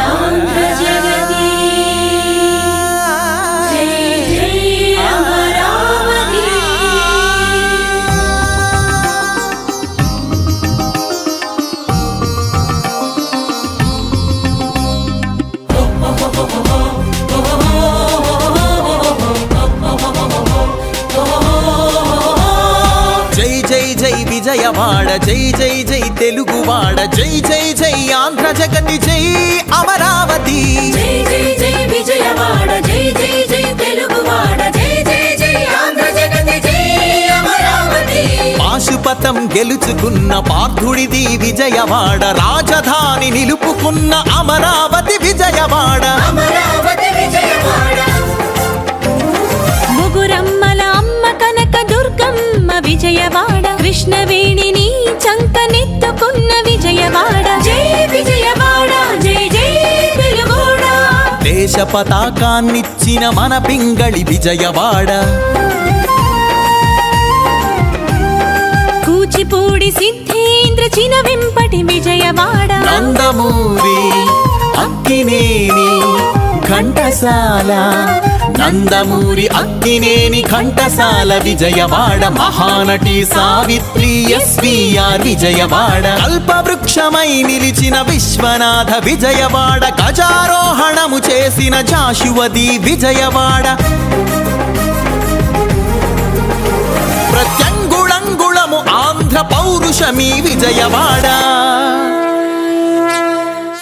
ఆంధ్ర జగతి జై జై అమరావతి జై జై జై విజయవాడ జై జై జై తెలుగువాడ జై జై జై ఆంధ్ర జగతి జై అమరావతి జై జై జై విజయవాడ జై జై జై తెలుగువాడ జై జై జై ఆంధ్ర జగతి జై అమరావతి పాశుపతం గెలుచుకున్న పార్థుడిది విజయవాడ రాజధాని నిలుపుకున్న అమరావతి విజయవాడ అమరావతి విజయవాడ ముగురమ్మల అమ్మ కనక దుర్గమ్మ విజయవాడ కృష్ణవేణిని చంకనెత్తుకున్న విజయవాడ జై విజయవాడ జై జై తెలుగోడ దేశ పతాకాన్నిచ్చిన మన పింగళి విజయవాడ కూచిపూడి సిద్ధేంద్ర చిన వెంపటి విజయవాడ నందమూరి అక్కినేని ఘంటసాల నందమూరి అక్కినేని ఘంటసాల విజయవాడ మహానటి సావిత్రి ఎస్వీఆర్ విజయవాడ కల్పవృక్షమై నిలిచిన విశ్వనాథ విజయవాడ గజారోహణము చేసిన జాషువది విజయవాడ ప్రత్యంగుళంగుళము ఆంధ్ర పౌరుషమీ విజయవాడ